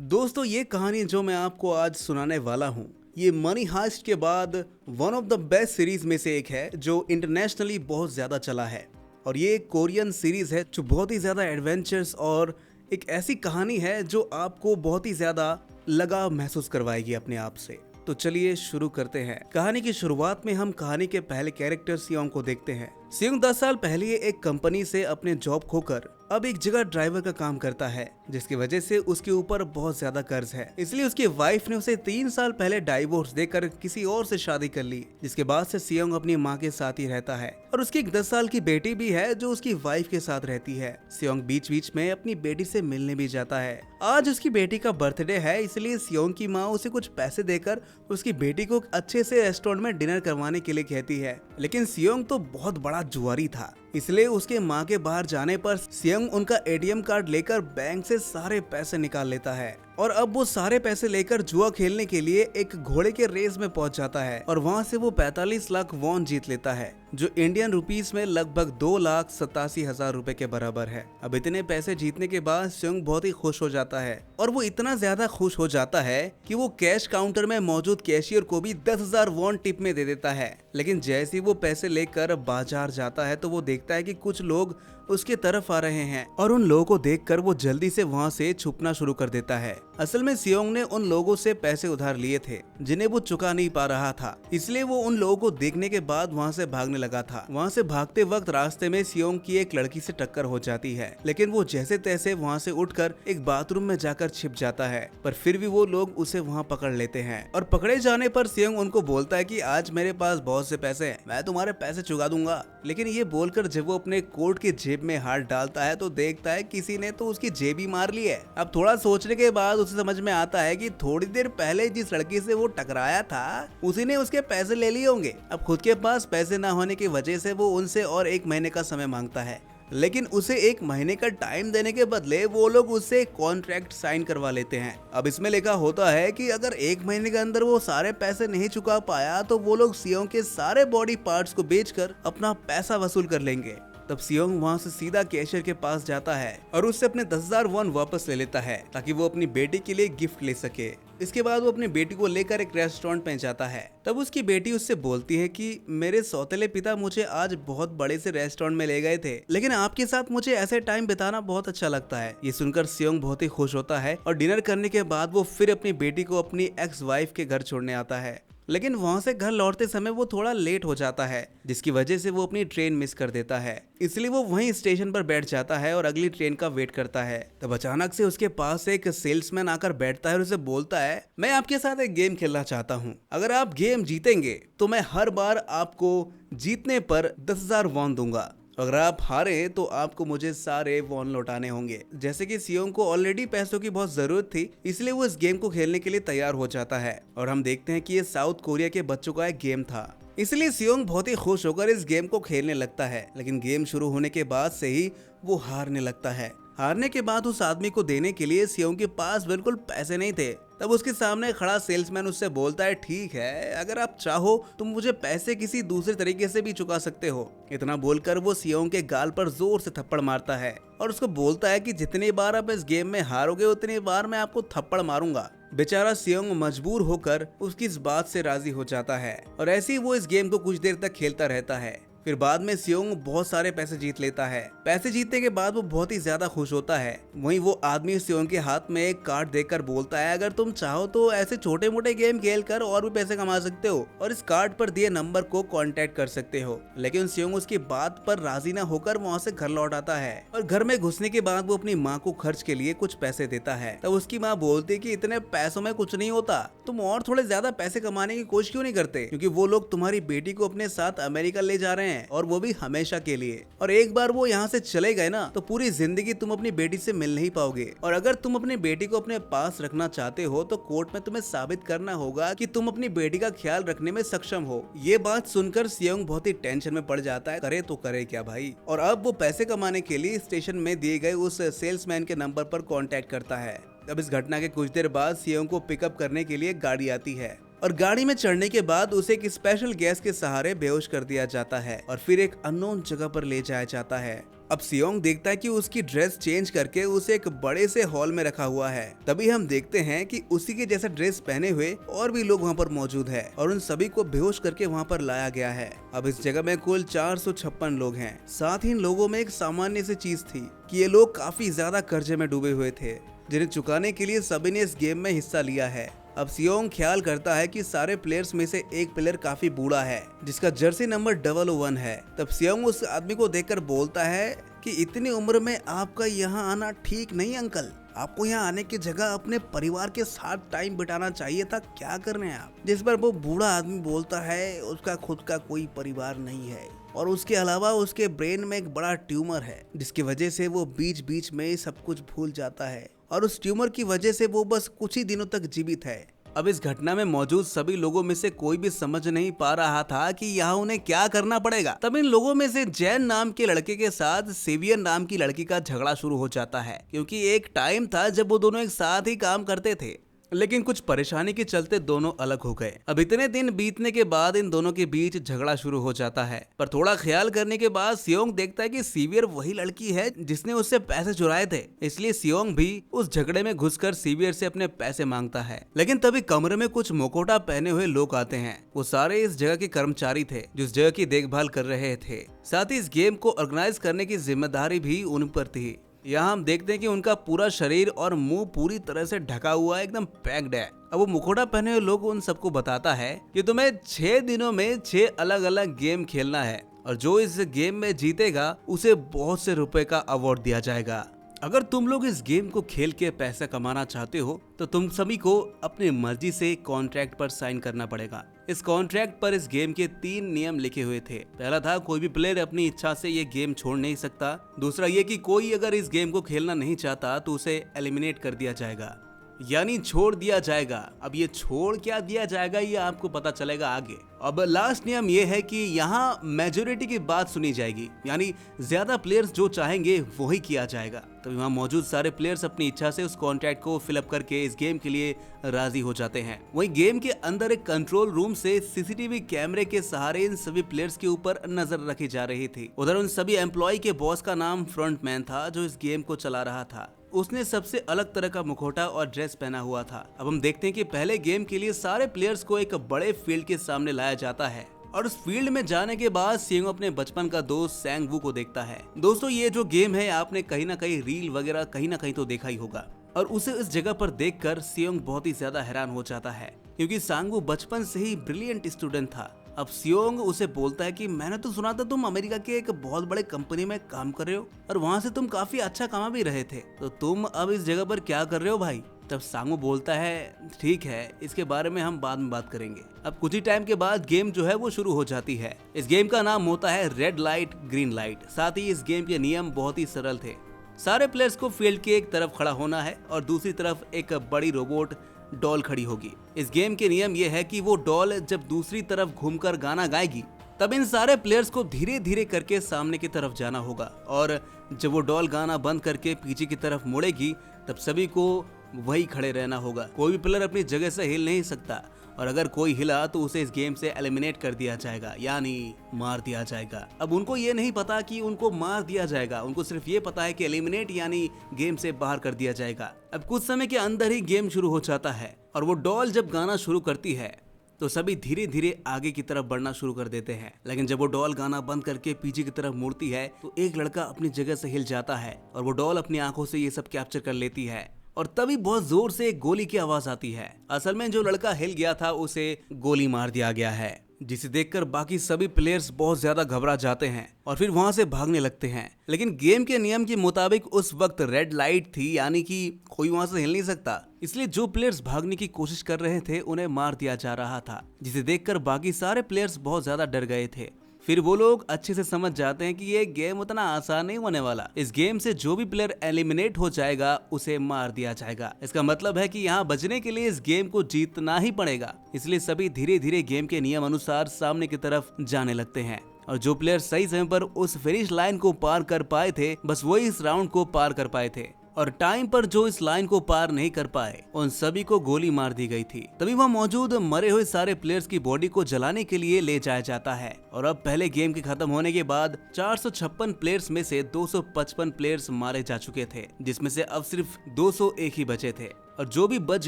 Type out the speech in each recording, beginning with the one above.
दोस्तों ये कहानी जो मैं आपको आज सुनाने वाला हूँ ये मनी हाइस्ट के बाद one of the best series में से एक है जो इंटरनेशनली बहुत ज़्यादा चला है। और ये एक कोरियन सीरीज है जो बहुत ही ज़्यादा एडवेंचर्स और एक ऐसी कहानी है जो आपको बहुत ही ज़्यादा लगाव महसूस करवाएगी अपने आप से। तो चलिए शुरू करते हैं। कहानी की शुरुआत में हम कहानी के पहले कैरेक्टर सियोंग को देखते हैं। सियोंग 10 साल पहले एक कंपनी से अपने जॉब खोकर अब एक जगह ड्राइवर का काम करता है, जिसकी वजह से उसके ऊपर बहुत ज्यादा कर्ज है। इसलिए उसकी वाइफ ने उसे 3 साल पहले डाइवोर्स देकर किसी और से शादी कर ली, जिसके बाद से सियोंग अपनी माँ के साथ ही रहता है और उसकी एक 10 साल की बेटी भी है जो उसकी वाइफ के साथ रहती है। सियोंग बीच बीच में अपनी बेटी से मिलने भी जाता है। आज उसकी बेटी का बर्थडे है, इसलिए सियोंग की माँ उसे कुछ पैसे देकर उसकी बेटी को अच्छे से रेस्टोरेंट में डिनर करवाने के लिए कहती है। लेकिन सियोंग तो बहुत बड़ा जुआरी था, इसलिए उसके माँ के बाहर जाने पर सियोंग उनका एटीएम कार्ड लेकर बैंक से सारे पैसे निकाल लेता है और अब वो सारे पैसे लेकर जुआ खेलने के लिए एक घोड़े के रेस में पहुंच जाता है और वहां से वो 45 लाख वॉन जीत लेता है, जो इंडियन रुपीस में लगभग 2,87,000 रुपए के बराबर है। अब इतने पैसे जीतने के बाद सियोंग बहुत ही खुश हो जाता है और वो इतना ज्यादा खुश हो जाता है कि वो कैश काउंटर में मौजूद कैशियर को भी 10,000 वॉन टिप में दे देता है। लेकिन जैसे ही वो पैसे लेकर बाजार जाता है तो वो देखता है कि कुछ लोग उसके तरफ आ रहे हैं और उन लोगों को देखकर वो जल्दी से वहां से छुपना शुरू कर देता है। असल में सियोंग ने उन लोगों से पैसे उधार लिए थे जिन्हें वो चुका नहीं पा रहा था, इसलिए वो उन लोगों को देखने के बाद वहां से भागने लगा था। वहां से भागते वक्त रास्ते में सियोंग की एक लड़की से टक्कर हो जाती है, लेकिन वो जैसे तैसे वहां से उठकर एक बाथरूम में जाकर छिप जाता है, पर फिर भी वो लोग उसे वहां पकड़ लेते हैं और पकड़े जाने पर सियोंग उनको बोलता है कि आज मेरे पास बहुत से पैसे हैं, मैं तुम्हारे पैसे चुका दूंगा। लेकिन ये बोलकर जब वो अपने कोट की जेब में हाथ डालता है तो देखता है किसी ने तो उसकी जेब ही मार ली है। अब थोड़ा सोचने के बाद उसे समझ में आता है कि थोड़ी देर पहले जिस लड़की से वो टकराया था उसी ने उसके पैसे ले लिए होंगे। अब खुद के पास पैसे ना होने की वजह से वो उनसे और 1 महीने का समय मांगता है, लेकिन उसे 1 महीने का टाइम देने के बदले वो लोग उससे कॉन्ट्रैक्ट साइन करवा लेते हैं। अब इसमें लिखा होता है कि अगर 1 महीने के अंदर वो सारे पैसे नहीं चुका पाया तो वो लोग सियोंग के सारे बॉडी पार्ट्स को बेचकर अपना पैसा वसूल कर लेंगे। तब सियोंग वहां से सीधा कैशियर के पास जाता है और उससे अपने 10,000 वॉन वापस ले लेता है ताकि वो अपनी बेटी के लिए गिफ्ट ले सके। इसके बाद वो अपनी बेटी को लेकर एक रेस्टोरेंट में जाता है। तब उसकी बेटी उससे बोलती है कि मेरे सौतेले पिता मुझे आज बहुत बड़े से रेस्टोरेंट में ले गए थे, लेकिन आपके साथ मुझे ऐसे टाइम बिताना बहुत अच्छा लगता है। ये सुनकर सियोंग बहुत ही खुश होता है और डिनर करने के बाद वो फिर अपनी बेटी को अपनी एक्स वाइफ के घर छोड़ने आता है। लेकिन वहां से घर लौटते समय वो थोड़ा लेट हो जाता है, जिसकी वजह से वो अपनी ट्रेन मिस कर देता है। इसलिए वो वहीं स्टेशन पर बैठ जाता है और अगली ट्रेन का वेट करता है। तब अचानक से उसके पास एक सेल्समैन आकर बैठता है और उसे बोलता है, मैं आपके साथ एक गेम खेलना चाहता हूँ। अगर आप गेम जीतेंगे तो मैं हर बार आपको जीतने पर 10,000 वॉन दूंगा, अगर आप हारे तो आपको मुझे सारे वॉन लौटाने होंगे। जैसे कि सियोंग को ऑलरेडी पैसों की बहुत जरूरत थी, इसलिए वो इस गेम को खेलने के लिए तैयार हो जाता है और हम देखते हैं कि ये साउथ कोरिया के बच्चों का एक गेम था, इसलिए सियोंग बहुत ही खुश होकर इस गेम को खेलने लगता है। लेकिन गेम शुरू होने के बाद से ही वो हारने लगता है। हारने के बाद उस आदमी को देने के लिए सियोंग के पास बिल्कुल पैसे नहीं थे। तब उसके सामने खड़ा सेल्समैन उससे बोलता है, ठीक है, अगर आप चाहो तो मुझे पैसे किसी दूसरे तरीके से भी चुका सकते हो। इतना बोलकर वो सियोंग के गाल पर जोर से थप्पड़ मारता है और उसको बोलता है कि जितनी बार आप इस गेम में हारोगे उतनी बार मैं आपको थप्पड़ मारूंगा। बेचारा सियोंग मजबूर होकर उसकी इस बात से राजी हो जाता है और ऐसे ही वो इस गेम को कुछ देर तक खेलता रहता है। फिर बाद में सियोंग बहुत सारे पैसे जीत लेता है। पैसे जीतने के बाद वो बहुत ही ज्यादा खुश होता है। वहीं वो आदमी सियोंग के हाथ में एक कार्ड देकर बोलता है, अगर तुम चाहो तो ऐसे छोटे मोटे गेम खेल कर और भी पैसे कमा सकते हो और इस कार्ड पर दिए नंबर को कांटेक्ट कर सकते हो। लेकिन सियोंग उसकी बात पर राजी न होकर वहाँ से घर लौट आता है और घर में घुसने के बाद वो अपनी माँ को खर्च के लिए कुछ पैसे देता है। तब उसकी माँ बोलती है कि इतने पैसों में कुछ नहीं होता, तुम और थोड़े ज्यादा पैसे कमाने की कोशिश क्यों नहीं करते, क्योंकि वो लोग तुम्हारी बेटी को अपने साथ अमेरिका ले जा रहे हैं और वो भी हमेशा के लिए। और एक बार वो यहाँ से चले गए ना तो पूरी जिंदगी तुम अपनी बेटी से मिल नहीं पाओगे। और अगर तुम अपनी बेटी को अपने पास रखना चाहते हो तो कोर्ट में तुम्हें साबित करना होगा कि तुम अपनी बेटी का ख्याल रखने में सक्षम हो। ये बात सुनकर सियोंग बहुत ही टेंशन में पड़ जाता है, करे तो करे क्या भाई। और अब वो पैसे कमाने के लिए स्टेशन में दिए गए उस सेल्समैन के नंबर पर कॉन्टेक्ट करता है। अब इस घटना के कुछ देर बाद सियोंग को पिकअप करने के लिए गाड़ी आती है और गाड़ी में चढ़ने के बाद उसे एक स्पेशल गैस के सहारे बेहोश कर दिया जाता है और फिर एक अननोन जगह पर ले जाया जाता है। अब सियोंग देखता है कि उसकी ड्रेस चेंज करके उसे एक बड़े से हॉल में रखा हुआ है। तभी हम देखते हैं कि उसी के जैसा ड्रेस पहने हुए और भी लोग वहाँ पर मौजूद है और उन सभी को बेहोश करके वहाँ पर लाया गया है। अब इस जगह में कुल 456 लोग हैं। साथ ही इन लोगों में एक सामान्य सी चीज थी कि ये लोग काफी ज्यादा कर्जे में डूबे हुए थे, जिन्हें चुकाने के लिए सभी ने इस गेम में हिस्सा लिया है। अब सियोंग ख्याल करता है कि सारे प्लेयर्स में से एक प्लेयर काफी बूढ़ा है, जिसका जर्सी नंबर 001 है। तब सियोंग उस आदमी को देखकर बोलता है कि इतनी उम्र में आपका यहाँ आना ठीक नहीं अंकल, आपको यहाँ आने की जगह अपने परिवार के साथ टाइम बिताना चाहिए था, क्या कर रहे हैं आप। जिस पर वो बूढ़ा आदमी बोलता है उसका खुद का कोई परिवार नहीं है और उसके अलावा उसके ब्रेन में एक बड़ा ट्यूमर है, जिसकी वजह से वो बीच बीच में सब कुछ भूल जाता है और उस ट्यूमर की वजह से वो बस कुछ ही दिनों तक जीवित है। अब इस घटना में मौजूद सभी लोगों में से कोई भी समझ नहीं पा रहा था कि यहाँ उन्हें क्या करना पड़ेगा। तब इन लोगों में से जैन नाम के लड़के के साथ सेवियर नाम की लड़की का झगड़ा शुरू हो जाता है, क्योंकि एक टाइम था जब वो दोनों एक साथ ही काम करते थे, लेकिन कुछ परेशानी के चलते दोनों अलग हो गए। अब इतने दिन बीतने के बाद इन दोनों के बीच झगड़ा शुरू हो जाता है, पर थोड़ा ख्याल करने के बाद सियोंग देखता है कि सीवियर वही लड़की है जिसने उससे पैसे चुराए थे। इसलिए सियोंग भी उस झगड़े में घुसकर सीवियर से अपने पैसे मांगता है। लेकिन तभी कमरे में कुछ मुखौटा पहने हुए लोग आते हैं। वो सारे इस जगह के कर्मचारी थे जो इस जगह की देखभाल कर रहे थे। साथ ही इस गेम को ऑर्गेनाइज करने की जिम्मेदारी भी उन पर थी। यहाँ हम देखते हैं कि उनका पूरा शरीर और मुंह पूरी तरह से ढका हुआ एकदम पैक्ड है। अब वो मुखौटा पहने हुए लोग उन सबको बताता है कि तुम्हें 6 दिनों में 6 अलग अलग गेम खेलना है और जो इस गेम में जीतेगा उसे बहुत से रुपए का अवार्ड दिया जाएगा। अगर तुम लोग इस गेम को खेल के पैसा कमाना चाहते हो तो तुम सभी को अपनी मर्जी से कॉन्ट्रैक्ट पर साइन करना पड़ेगा। इस कॉन्ट्रैक्ट पर इस गेम के 3 नियम लिखे हुए थे। पहला था कोई भी प्लेयर अपनी इच्छा से ये गेम छोड़ नहीं सकता। दूसरा ये कि कोई अगर इस गेम को खेलना नहीं चाहता तो उसे एलिमिनेट कर दिया जाएगा, यानी छोड़ दिया जाएगा। अब ये छोड़ क्या दिया जाएगा ये आपको पता चलेगा आगे। अब लास्ट नियम ये है कि यहाँ मेजोरिटी की बात सुनी जाएगी, यानी ज्यादा प्लेयर्स जो चाहेंगे वही किया जाएगा। तो वहाँ मौजूद सारे प्लेयर्स अपनी इच्छा से उस कॉन्ट्रैक्ट को फिलअप करके इस गेम के लिए राजी हो जाते हैं। वहीं गेम के अंदर एक कंट्रोल रूम से सीसीटीवी कैमरे के सहारे इन सभी प्लेयर्स के ऊपर नजर रखी जा रही थी। उधर उन सभी एम्प्लॉय के बॉस का नाम फ्रंटमैन था जो इस गेम को चला रहा था। उसने सबसे अलग तरह का मुखौटा और ड्रेस पहना हुआ था। अब हम देखते हैं कि पहले गेम के लिए सारे प्लेयर्स को एक बड़े फील्ड के सामने लाया जाता है और उस फील्ड में जाने के बाद सियोंग अपने बचपन का दोस्त सैंग वू को देखता है। दोस्तों ये जो गेम है आपने कहीं ना कहीं रील वगैरह कहीं ना कहीं तो देखा ही होगा और उसे इस जगह पर देखकर सियोंग बहुत ही ज्यादा हैरान हो जाता है, क्योंकि सांग वू बचपन से ही ब्रिलियंट स्टूडेंट था। अब सियोंग उसे बोलता है कि मैंने तो सुना था तुम अमेरिका के एक बहुत बड़े कंपनी में काम कर रहे हो और वहाँ से तुम काफी अच्छा कमा भी रहे थे, तो तुम अब इस जगह पर क्या कर रहे हो भाई। तब सांगू बोलता है ठीक है, इसके बारे में हम बाद में बात करेंगे। अब कुछ ही टाइम के बाद गेम जो है वो शुरू हो जाती है। इस गेम का नाम होता है रेड लाइट ग्रीन लाइट। साथ ही इस गेम के नियम बहुत ही सरल थे। सारे प्लेयर्स को फील्ड के एक तरफ खड़ा होना है और दूसरी तरफ एक बड़ी रोबोट डॉल खड़ी होगी। इस गेम के नियम ये है कि वो डॉल जब दूसरी तरफ घूमकर गाना गाएगी तब इन सारे प्लेयर्स को धीरे धीरे करके सामने की तरफ जाना होगा और जब वो डॉल गाना बंद करके पीछे की तरफ मुड़ेगी तब सभी को वही खड़े रहना होगा। कोई भी प्लेयर अपनी जगह से हिल नहीं सकता और अगर कोई हिला तो उसे इस गेम से एलिमिनेट कर दिया जाएगा, यानी मार दिया जाएगा। अब उनको ये नहीं पता कि उनको मार दिया जाएगा, उनको सिर्फ ये पता है कि एलिमिनेट यानी गेम से बाहर कर दिया जाएगा। अब कुछ समय के अंदर ही गेम शुरू हो जाता है और वो डॉल जब गाना शुरू करती है तो सभी धीरे धीरे आगे की तरफ बढ़ना शुरू कर देते हैं। लेकिन जब वो डॉल गाना बंद करके पीछे की तरफ मुड़ती है तो एक लड़का अपनी जगह से हिल जाता है और वो डॉल अपनी आंखों से ये सब कैप्चर कर लेती है और तभी बहुत जोर से एक गोली की आवाज आती है। असल में जो लड़का हिल गया था उसे गोली मार दिया गया है, जिसे देखकर बाकी सभी प्लेयर्स बहुत ज्यादा घबरा जाते हैं और फिर वहां से भागने लगते हैं। लेकिन गेम के नियम के मुताबिक उस वक्त रेड लाइट थी, यानी कि कोई वहां से हिल नहीं सकता, इसलिए जो प्लेयर्स भागने की कोशिश कर रहे थे उन्हें मार दिया जा रहा था, जिसे देखकर बाकी सारे प्लेयर्स बहुत ज्यादा डर गए थे। फिर वो लोग अच्छे से समझ जाते हैं कि ये गेम उतना आसान नहीं होने वाला। इस गेम से जो भी प्लेयर एलिमिनेट हो जाएगा उसे मार दिया जाएगा। इसका मतलब है कि यहाँ बचने के लिए इस गेम को जीतना ही पड़ेगा। इसलिए सभी धीरे धीरे गेम के नियम अनुसार सामने की तरफ जाने लगते हैं और जो प्लेयर सही समय पर उस फिनिश लाइन को पार कर पाए थे बस वही इस राउंड को पार कर पाए थे। और टाइम पर जो इस लाइन को पार नहीं कर पाए उन सभी को गोली मार दी गई थी। तभी वहाँ मौजूद मरे हुए सारे प्लेयर्स की बॉडी को जलाने के लिए ले जाया जाता है। और अब पहले गेम के खत्म होने के बाद 456 प्लेयर्स में से 255 प्लेयर्स मारे जा चुके थे, जिसमें से अब सिर्फ 201 ही बचे थे। और जो भी बच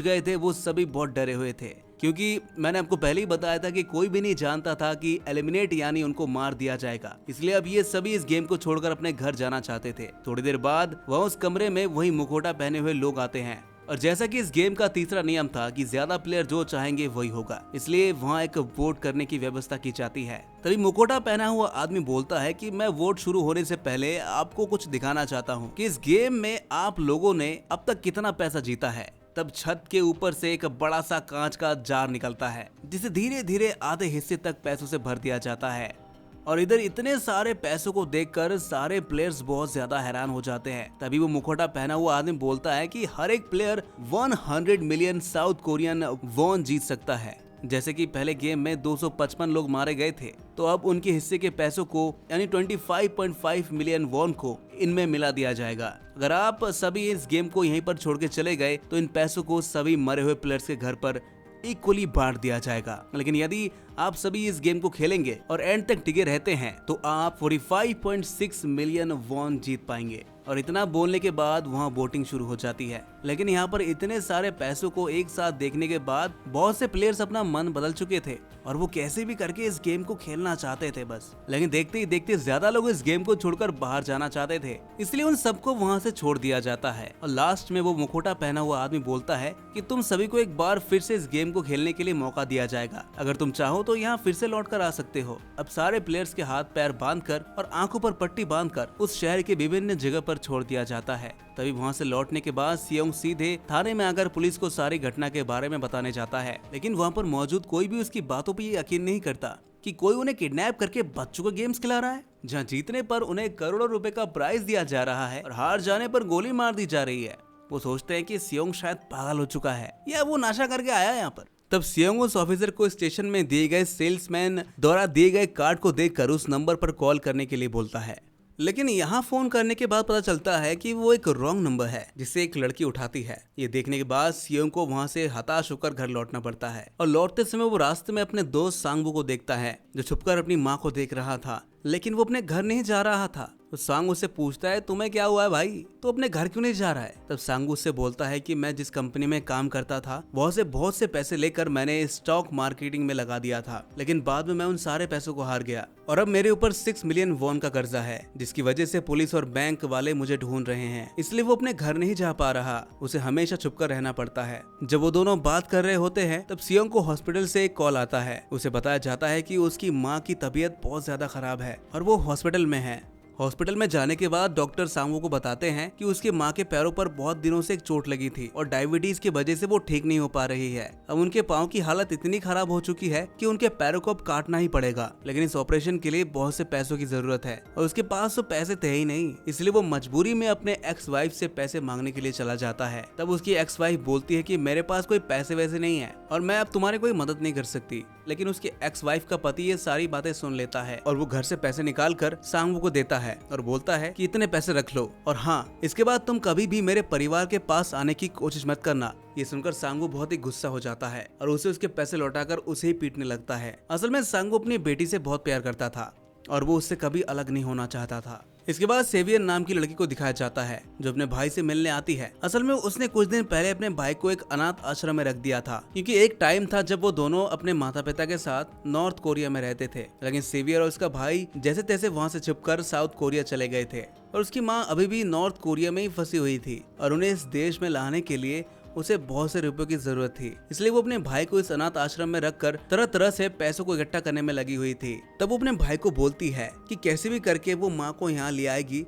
गए थे वो सभी बहुत डरे हुए थे, क्योंकि मैंने आपको पहले ही बताया था कि कोई भी नहीं जानता था कि एलिमिनेट यानी उनको मार दिया जाएगा। इसलिए अब ये सभी इस गेम को छोड़कर अपने घर जाना चाहते थे। थोड़ी देर बाद वह उस कमरे में वही मुखौटा पहने हुए लोग आते हैं। और जैसा कि इस गेम का तीसरा नियम था कि ज्यादा प्लेयर जो चाहेंगे वही होगा, इसलिए वहाँ एक वोट करने की व्यवस्था की जाती है। तभी मुखौटा पहना हुआ आदमी बोलता है कि मैं वोट शुरू होने से पहले आपको कुछ दिखाना चाहता हूँ कि इस गेम में आप लोगों ने अब तक कितना पैसा जीता है। तब छत के ऊपर से एक बड़ा सा कांच का जार निकलता है, जिसे धीरे धीरे आधे हिस्से तक पैसों से भर दिया जाता है। और इधर इतने सारे पैसों को देखकर सारे प्लेयर्स बहुत ज्यादा हैरान हो जाते हैं। तभी वो मुखौटा पहना हुआ आदमी बोलता है कि हर एक player 100 million South Korean won जीत सकता है। जैसे कि पहले गेम में 255 लोग मारे गए थे, तो अब उनके हिस्से के पैसों को यानी 25.5 मिलियन वॉन को इनमें मिला दिया जाएगा। अगर आप सभी इस गेम को यहीं पर छोड़ के चले गए तो इन पैसों को सभी मरे हुए प्लेयर्स के घर पर इक्वली बांट दिया जाएगा। लेकिन यदि आप सभी इस गेम को खेलेंगे और एंड तक टिके रहते हैं तो आप 45.6 मिलियन वॉन जीत पाएंगे। और इतना बोलने के बाद वहाँ वोटिंग शुरू हो जाती है। लेकिन यहाँ पर इतने सारे पैसों को एक साथ देखने के बाद बहुत से प्लेयर्स अपना मन बदल चुके थे और वो कैसे भी करके इस गेम को खेलना चाहते थे बस। लेकिन देखते ही देखते ज्यादा लोग इस गेम को छोड़कर बाहर जाना चाहते थे, इसलिए उन सबको वहाँ से छोड़ दिया जाता है। और लास्ट में वो मुखौटा पहना हुआ आदमी बोलता है कि तुम सभी को एक बार फिर से इस गेम को खेलने के लिए मौका दिया जाएगा। अगर तुम चाहो तो यहाँ फिर से लौट कर आ सकते हो। अब सारे प्लेयर्स के हाथ पैर बांधकर और आंखों पर पट्टी बांधकर उस शहर के विभिन्न जगह पर छोड़ दिया जाता है। तभी वहाँ से लौटने के बाद सियोंग सीधे थाने में आकर पुलिस को सारी घटना के बारे में बताने जाता है। लेकिन वहाँ पर मौजूद कोई भी उसकी बातों पर यकीन नहीं करता कि कोई उन्हें किडनैप करके बच्चों को गेम्स खिला रहा है, जहाँ जीतने पर उन्हें करोड़ों रुपए का प्राइज दिया जा रहा है और हार जाने पर गोली मार दी जा रही है। वो सोचते हैं कि सियोंग शायद पागल हो चुका है या वो नशा करके आया है यहाँ पर। तब सियोंग उस ऑफिसर को स्टेशन में दिए गए सेल्समैन द्वारा दिए गए कार्ड को देखकर उस नंबर पर कॉल करने के लिए बोलता है। लेकिन यहाँ फोन करने के बाद पता चलता है कि वो एक रॉन्ग नंबर है, जिसे एक लड़की उठाती है। ये देखने के बाद सियोंग को वहाँ से हताश होकर घर लौटना पड़ता है। और लौटते समय वो रास्ते में अपने दोस्त सांगबू को देखता है, जो छुपकर अपनी माँ को देख रहा था, लेकिन वो अपने घर नहीं जा रहा था। तो सांग उससे पूछता है, तुम्हें क्या हुआ है भाई, तो अपने घर क्यों नहीं जा रहा है? तब सांगू उससे बोलता है कि मैं जिस कंपनी में काम करता था वहाँ से बहुत से पैसे लेकर मैंने स्टॉक मार्केटिंग में लगा दिया था, लेकिन बाद में मैं उन सारे पैसों को हार गया और अब मेरे ऊपर 6 मिलियन वॉन का कर्जा है, जिसकी वजह से पुलिस और बैंक वाले मुझे ढूंढ रहे हैं। इसलिए वो अपने घर नहीं जा पा रहा, उसे हमेशा छुपकर रहना पड़ता है। जब वो दोनों बात कर रहे होते हैं तब सियोंग को हॉस्पिटल से एक कॉल आता है। उसे बताया जाता है कि उसकी माँ की तबीयत बहुत ज्यादा खराब है और वो हॉस्पिटल में है। हॉस्पिटल में जाने के बाद डॉक्टर सांगवू को बताते हैं कि उसकी माँ के पैरों पर बहुत दिनों से एक चोट लगी थी और डायबिटीज की वजह से वो ठीक नहीं हो पा रही है। अब उनके पाँव की हालत इतनी खराब हो चुकी है कि उनके पैरों को अब काटना ही पड़ेगा, लेकिन इस ऑपरेशन के लिए बहुत से पैसों की जरूरत है और उसके पास तो पैसे थे ही नहीं। इसलिए वो मजबूरी में अपने एक्स वाइफ से पैसे मांगने के लिए चला जाता है। तब उसकी एक्स वाइफ बोलती है कि मेरे पास कोई पैसे वैसे नहीं है और मैं अब तुम्हारी कोई मदद नहीं कर सकती। लेकिन उसकी एक्स वाइफ का पति ये सारी बातें सुन लेता है और वो घर से पैसे निकाल कर सांगवू को देता है और बोलता है कि इतने पैसे रख लो और हाँ, इसके बाद तुम कभी भी मेरे परिवार के पास आने की कोशिश मत करना। ये सुनकर सांगू बहुत ही गुस्सा हो जाता है और उसे उसके पैसे लौटाकर उसे ही पीटने लगता है। असल में सांगू अपनी बेटी से बहुत प्यार करता था और वो उससे कभी अलग नहीं होना चाहता था। इसके बाद सेवियर नाम की लड़की को दिखाया जाता है जो अपने भाई से मिलने आती है। असल में उसने कुछ दिन पहले अपने भाई को एक अनाथ आश्रम में रख दिया था, क्योंकि एक टाइम था जब वो दोनों अपने माता पिता के साथ नॉर्थ कोरिया में रहते थे। लेकिन सेवियर और उसका भाई जैसे तैसे वहाँ से छुपकर साउथ कोरिया चले गए थे और उसकी माँ अभी भी नॉर्थ कोरिया में ही फंसी हुई थी और उन्हें इस देश में लाने के लिए उसे बहुत से रुपयों की जरूरत थी। इसलिए वो अपने भाई को इस अनाथ आश्रम में रखकर तरह तरह से पैसों को इकट्ठा करने में लगी हुई थी। तब वो अपने भाई को बोलती है कि कैसे भी करके वो माँ को यहाँ ले आएगी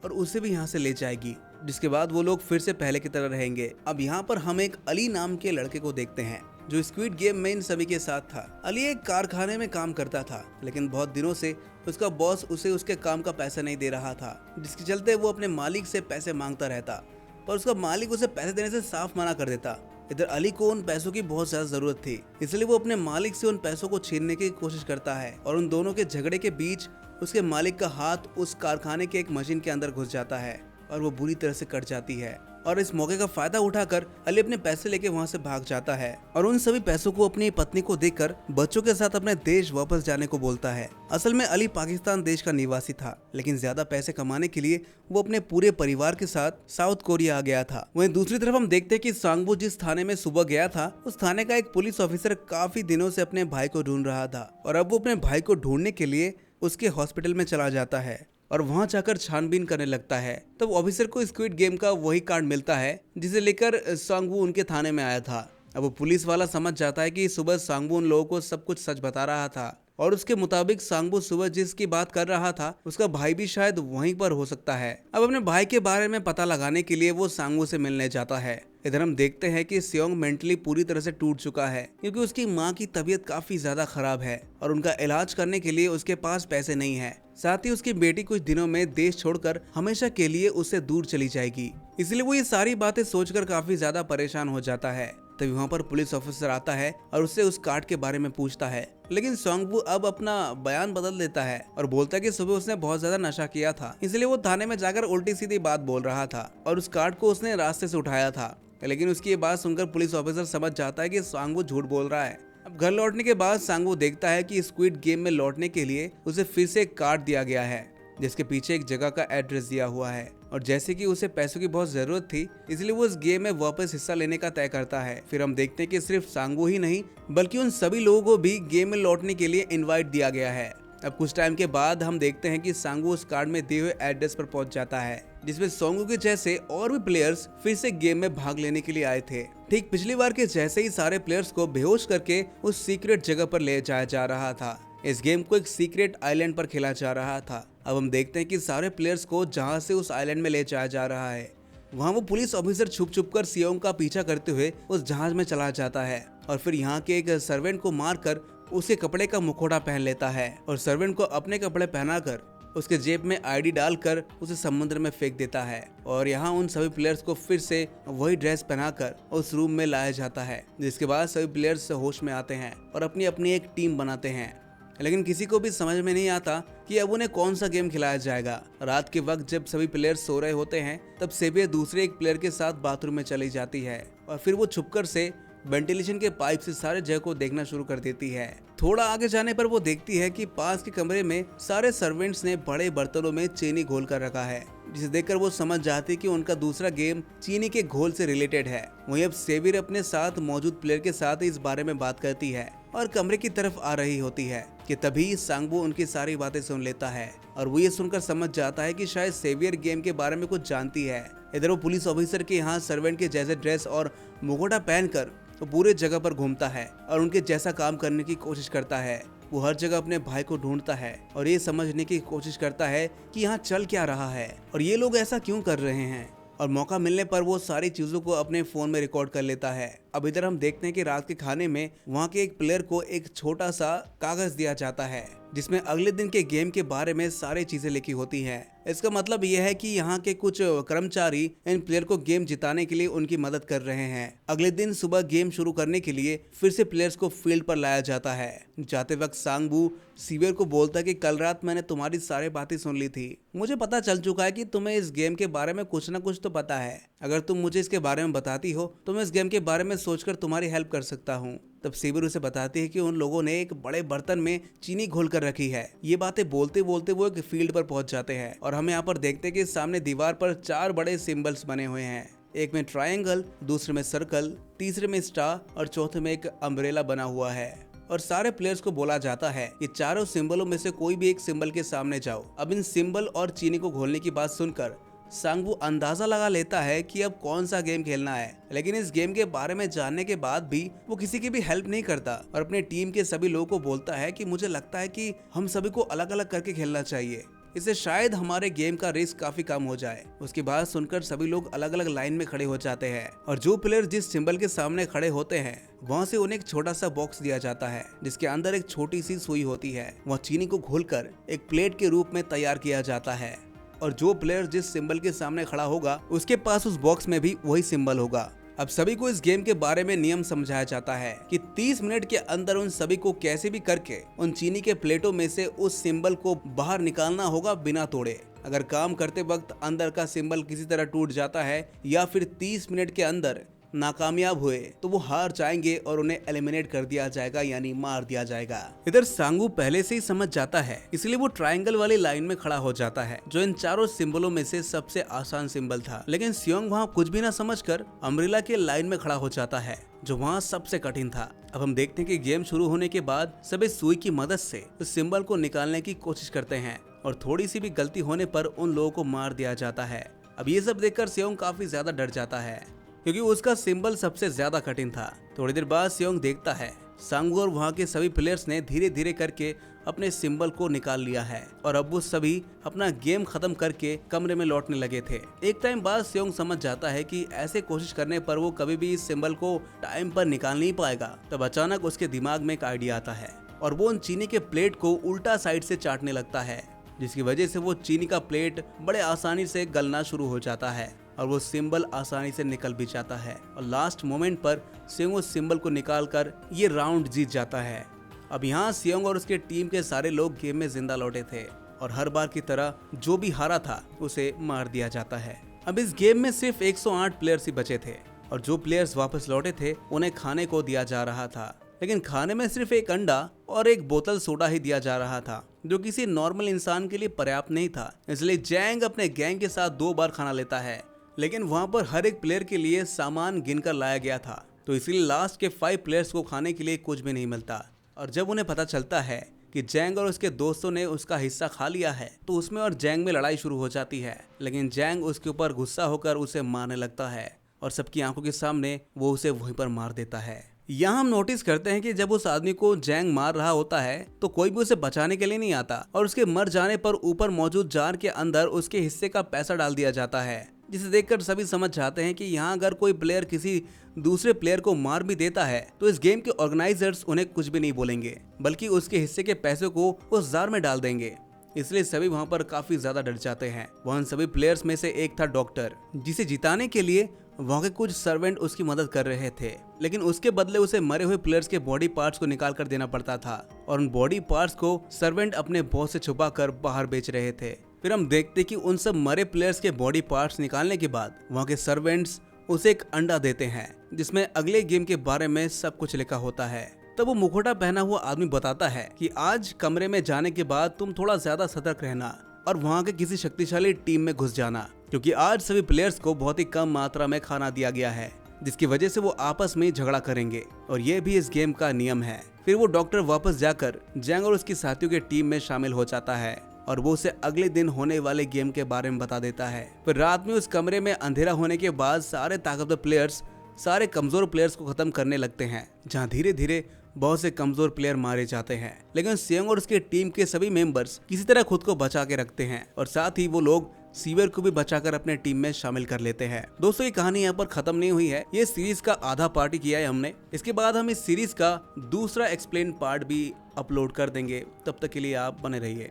और उसे भी यहाँ से ले जाएगी, जिसके बाद वो लोग फिर से पहले की तरह रहेंगे। अब यहाँ पर हम एक अली नाम के लड़के को देखते हैं जो स्क्विड गेम में इन सभी के साथ था। अली एक कारखाने में काम करता था, लेकिन बहुत दिनों से उसका बॉस उसे उसके काम का पैसा नहीं दे रहा था, जिसके चलते वो अपने मालिक से पैसे मांगता रहता, पर उसका मालिक उसे पैसे देने से साफ मना कर देता। इधर अली को उन पैसों की बहुत ज्यादा जरूरत थी, इसलिए वो अपने मालिक से उन पैसों को छीनने की कोशिश करता है और उन दोनों के झगड़े के बीच उसके मालिक का हाथ उस कारखाने के एक मशीन के अंदर घुस जाता है और वो बुरी तरह से कट जाती है। और इस मौके का फायदा उठाकर अली अपने पैसे लेके वहाँ से भाग जाता है और उन सभी पैसों को अपनी पत्नी को देकर बच्चों के साथ अपने देश वापस जाने को बोलता है। असल में अली पाकिस्तान देश का निवासी था, लेकिन ज्यादा पैसे कमाने के लिए वो अपने पूरे परिवार के साथ साउथ कोरिया आ गया था। वहीं दूसरी तरफ हम देखते हैं कि सांगबो जिस थाने में सुबह गया था, उस थाने का एक पुलिस ऑफिसर काफी दिनों से अपने भाई को ढूंढ रहा था और अब वो अपने भाई को ढूंढने के लिए उसके हॉस्पिटल में चला जाता है और वहां जाकर छानबीन करने लगता है। तब ऑफिसर को स्क्विड गेम का वही कार्ड मिलता है जिसे लेकर सांगवू उनके थाने में आया था। अब वो पुलिस वाला समझ जाता है कि सुबह सांगवू उन लोगों को सब कुछ सच बता रहा था और उसके मुताबिक सांगबो सुबह जिसकी बात कर रहा था उसका भाई भी शायद वहीं पर हो सकता है। अब अपने भाई के बारे में पता लगाने के लिए वो सांगबो से मिलने जाता है। इधर हम देखते हैं कि सियोंग मेंटली पूरी तरह से टूट चुका है क्योंकि उसकी मां की तबीयत काफी ज्यादा खराब है और उनका इलाज करने के लिए उसके पास पैसे नहीं है। साथ ही उसकी बेटी कुछ दिनों में देश छोड़कर हमेशा के लिए उससे दूर चली जाएगी, इसलिए वो ये सारी बातें सोचकर काफी ज्यादा परेशान हो जाता है। तभी वहाँ पर पुलिस ऑफिसर आता है और उससे उस कार्ड के बारे में पूछता है, लेकिन सांगबो अब अपना बयान बदल देता है और बोलता है कि सुबह उसने बहुत ज्यादा नशा किया था, इसलिए वो थाने में जाकर उल्टी सीधी बात बोल रहा था और उस कार्ड को उसने रास्ते से उठाया था। लेकिन उसकी ये बात सुनकर पुलिस ऑफिसर समझ जाता है कि सांगबो झूठ बोल रहा है। अब घर लौटने के बाद सांगबो देखता है कि स्क्विड गेम में लौटने के लिए उसे फिर से एक कार्ड दिया गया है जिसके पीछे एक जगह का एड्रेस दिया हुआ है और जैसे कि उसे पैसों की बहुत जरूरत थी इसलिए वो इस गेम में वापस हिस्सा लेने का तय करता है। फिर हम देखते हैं कि सिर्फ सांगबो ही नहीं बल्कि उन सभी लोगों को भी गेम में लौटने के लिए इनवाइट दिया गया है। अब कुछ टाइम के बाद हम देखते हैं कि सांगबो उस कार्ड में दिए हुए एड्रेस पर पहुंच जाता है जिसमें सांगबो के जैसे और भी प्लेयर्स फिर से गेम में भाग लेने के लिए आए थे। ठीक पिछली बार के जैसे ही सारे प्लेयर्स को बेहोश करके उस सीक्रेट जगह पर ले जाया जा रहा था। इस गेम को एक सीक्रेट आइलैंड पर खेला जा रहा था। अब हम देखते हैं कि सारे प्लेयर्स को जहां से उस आइलैंड में ले जाया जा रहा है वहां वो पुलिस ऑफिसर छुप छुप कर सियोंग का पीछा करते हुए उस जहाज में चला जाता है और फिर यहाँ के एक सर्वेंट को मारकर उसके कपड़े का मुखौटा पहन लेता है और सर्वेंट को अपने कपड़े पहनाकर उसके जेब में आईडी डालकर उसे समुद्र में फेंक देता है और यहाँ उन सभी प्लेयर्स को फिर से वही ड्रेस पहनाकर उस रूम में लाया जाता है, जिसके बाद सभी प्लेयर्स होश में आते हैं और अपनी अपनी एक टीम बनाते हैं। लेकिन किसी को भी समझ में नहीं आता कि अब उन्हें कौन सा गेम खिलाया जाएगा। रात के वक्त जब सभी प्लेयर्स सो रहे होते हैं तब सेवियर दूसरे एक प्लेयर के साथ बाथरूम में चली जाती है और फिर वो छुपकर से वेंटिलेशन के पाइप से सारे जगह को देखना शुरू कर देती है। थोड़ा आगे जाने पर वो देखती है कि पास के कमरे में सारे सर्वेंट्स ने बड़े बर्तनों में चीनी घोल कर रखा है, जिसे देखकर वो समझ जाती है कि उनका दूसरा गेम चीनी के घोल से रिलेटेड है। वहीं अब सेवियर अपने साथ मौजूद प्लेयर के साथ इस बारे में बात करती है और कमरे की तरफ आ रही होती है कि तभी सांगबो उनकी सारी बातें सुन लेता है और वो ये सुनकर समझ जाता है कि शायद सेवियर गेम के बारे में कुछ जानती है। इधर वो पुलिस ऑफिसर के यहाँ सर्वेंट के जैसे ड्रेस और मुखौटा पहनकर वो पूरे जगह पर घूमता है और उनके जैसा काम करने की कोशिश करता है। वो हर जगह अपने भाई को ढूंढता है और ये समझने की कोशिश करता है कि यहाँ चल क्या रहा है और ये लोग ऐसा क्यों कर रहे हैं, और मौका मिलने पर वो सारी चीजों को अपने फोन में रिकॉर्ड कर लेता है। अब इधर हम देखते हैं कि रात के खाने में वहाँ के एक प्लेयर को एक छोटा सा कागज दिया जाता है जिसमें अगले दिन के गेम के बारे में सारी चीजें लिखी होती हैं। इसका मतलब यह है कि यहाँ के कुछ कर्मचारी इन प्लेयर को गेम जिताने के लिए उनकी मदद कर रहे हैं। अगले दिन सुबह गेम शुरू करने के लिए फिर से प्लेयर्स को फील्ड पर लाया जाता है। जाते वक्त सांगबो सीवियर को बोलता है कि कल रात मैंने तुम्हारी सारी बातें सुन ली थी, मुझे पता चल चुका है कि तुम्हें इस गेम के बारे में कुछ न कुछ तो पता है। अगर तुम मुझे इसके बारे में बताती हो तो मैं इस गेम के बारे में सोचकर तुम्हारी हेल्प कर सकता हूँ। तब सीवियर उसे बताती है कि उन लोगों ने एक बड़े बर्तन में चीनी घोल कर रखी है। ये बातें बोलते बोलते वो एक फील्ड पर पहुंच जाते हैं और हम यहाँ पर देखते हैं कि सामने दीवार पर 4 बड़े सिंबल्स बने हुए हैं। एक में ट्रायंगल, दूसरे में सर्कल, तीसरे में स्टार और चौथे में एक अम्ब्रेला बना हुआ है। और सारे प्लेयर्स को बोला जाता है कि चारों सिंबलों में से कोई भी एक सिंबल के सामने जाओ। अब इन सिंबल और चीनी को घोलने की बात सुनकर सांगबो अंदाजा लगा लेता है कि अब कौन सा गेम खेलना है, लेकिन इस गेम के बारे में जानने के बाद भी वो किसी की भी हेल्प नहीं करता और अपने टीम के सभी लोगों को बोलता है कि मुझे लगता है कि हम सभी को अलग अलग करके खेलना चाहिए, इससे शायद हमारे गेम का रिस्क काफी कम हो जाए। उसकी बात सुनकर सभी लोग अलग अलग लाइन में खड़े हो जाते हैं और जो प्लेयर जिस सिंबल के सामने खड़े होते हैं वहाँ से उन्हें एक छोटा सा बॉक्स दिया जाता है जिसके अंदर एक छोटी सी सुई होती है। वह चीनी को घोलकर एक प्लेट के रूप में तैयार किया जाता है और जो प्लेयर जिस सिंबल के सामने खड़ा होगा उसके पास उस बॉक्स में भी वही सिंबल होगा। अब सभी को इस गेम के बारे में नियम समझाया जाता है कि 30 मिनट के अंदर उन सभी को कैसे भी करके उन चीनी के प्लेटों में से उस सिंबल को बाहर निकालना होगा बिना तोड़े। अगर काम करते वक्त अंदर का सिंबल किसी तरह टूट जाता है या फिर 30 मिनट के अंदर नाकामयाब हुए तो वो हार जाएंगे और उन्हें एलिमिनेट कर दिया जाएगा, यानी मार दिया जाएगा। इधर सांगू पहले से ही समझ जाता है, इसलिए वो ट्रायंगल वाली लाइन में खड़ा हो जाता है जो इन चारों सिंबलों में से सबसे आसान सिंबल था। लेकिन सियोंग वहाँ कुछ भी ना समझकर अम्ब्रेला के लाइन में खड़ा हो जाता है जो वहाँ सबसे कठिन था। अब हम देखते हैं कि गेम शुरू होने के बाद सभी सुई की मदद से उस सिंबल को निकालने की कोशिश करते हैं और थोड़ी सी भी गलती होने पर उन लोगों को मार दिया जाता है। अब ये सब देखकर सियोंग काफी ज्यादा डर जाता है क्योंकि उसका सिंबल सबसे ज्यादा कठिन था। थोड़ी देर बाद सियोंग देखता है सांगू और वहाँ के सभी प्लेयर्स ने धीरे धीरे करके अपने सिंबल को निकाल लिया है और अब वो सभी अपना गेम खत्म करके कमरे में लौटने लगे थे। एक टाइम बाद सियोंग समझ जाता है कि ऐसे कोशिश करने पर वो कभी भी इस सिंबल को टाइम पर निकाल नहीं पाएगा। तब अचानक उसके दिमाग में एक आइडिया आता है और वो उन चीनी के प्लेट को उल्टा साइड से चाटने लगता है, जिसकी वजह से वो चीनी का प्लेट बड़े आसानी से गलना शुरू हो जाता है और वो सिंबल आसानी से निकल भी जाता है और लास्ट मोमेंट पर सियोंग उस सिंबल को निकालकर ये राउंड जीत जाता है। अब यहाँ सियोंग और उसके टीम के सारे लोग गेम में जिंदा लौटे थे और हर बार की तरह जो भी हारा था उसे मार दिया जाता है। अब इस गेम में सिर्फ 108 प्लेयर्स ही बचे थे और जो प्लेयर्स वापस लौटे थे उन्हें खाने को दिया जा रहा था, लेकिन खाने में सिर्फ एक अंडा और एक बोतल सोडा ही दिया जा रहा था जो किसी नॉर्मल इंसान के लिए पर्याप्त नहीं था। इसलिए जैंग अपने गैंग के साथ 2 बार खाना लेता है, लेकिन वहाँ पर हर एक प्लेयर के लिए सामान गिनकर लाया गया था, तो इसलिए लास्ट के 5 प्लेयर्स को खाने के लिए कुछ भी नहीं मिलता। और जब उन्हें पता चलता है कि जैंग और उसके दोस्तों ने उसका हिस्सा खा लिया है तो उसमें और जैंग में लड़ाई शुरू हो जाती है, लेकिन जैंग उसके ऊपर गुस्सा होकर उसे मारने लगता है और सबकी आंखों के सामने वो उसे वहीं पर मार देता है। यहाँ हम नोटिस करते हैं कि जब उस आदमी को जैंग मार रहा होता है तो कोई भी उसे बचाने के लिए नहीं आता और उसके मर जाने पर ऊपर मौजूद जार के अंदर उसके हिस्से का पैसा डाल दिया जाता है, जिसे देखकर सभी समझ जाते हैं कि यहाँ अगर कोई प्लेयर किसी दूसरे प्लेयर को मार भी देता है तो इस गेम के ऑर्गेनाइजर्स उन्हें कुछ भी नहीं बोलेंगे, बल्कि उसके हिस्से के पैसे को उस जार में डाल देंगे। इसलिए सभी वहाँ पर काफी ज्यादा डर जाते हैं। वहाँ सभी प्लेयर्स में से एक था डॉक्टर, जिसे जिताने के लिए वहाँ के कुछ सर्वेंट उसकी मदद कर रहे थे, लेकिन उसके बदले उसे मरे हुए प्लेयर्स के बॉडी पार्ट्स को निकाल कर देना पड़ता था और उन बॉडी पार्ट्स को सर्वेंट अपने बॉस से छुपा कर बाहर बेच रहे थे। फिर हम देखते कि उन सब मरे प्लेयर्स के बॉडी पार्ट्स निकालने के बाद वहाँ के सर्वेंट्स उसे एक अंडा देते हैं जिसमें अगले गेम के बारे में सब कुछ लिखा होता है। तब वो मुखौटा पहना हुआ आदमी बताता है कि आज कमरे में जाने के बाद तुम थोड़ा ज्यादा सतर्क रहना और वहाँ के किसी शक्तिशाली टीम में घुस जाना, क्योंकि आज सभी प्लेयर्स को बहुत ही कम मात्रा में खाना दिया गया है, जिसकी वजह से वो आपस में झगड़ा करेंगे और ये भी इस गेम का नियम है। फिर वो डॉक्टर वापस जाकर जैंग और उसकी साथियों के टीम में शामिल हो जाता है और वो उसे अगले दिन होने वाले गेम के बारे में बता देता है। फिर रात में उस कमरे में अंधेरा होने के बाद सारे ताकतवर प्लेयर्स सारे कमजोर प्लेयर्स को खत्म करने लगते हैं, जहाँ धीरे धीरे बहुत से कमजोर प्लेयर मारे जाते हैं। लेकिन सियोंग और उसके टीम के सभी मेंबर्स किसी तरह खुद को बचा के रखते हैं और साथ ही वो लोग सीवर को भी बचाकर अपने टीम में शामिल कर लेते हैं। दोस्तों, ये कहानी यहाँ पर खत्म नहीं हुई है, ये सीरीज का आधा पार्ट ही किया है हमने। इसके बाद हम इस सीरीज का दूसरा एक्सप्लेन पार्ट भी अपलोड कर देंगे। तब तक के लिए आप बने रहिए।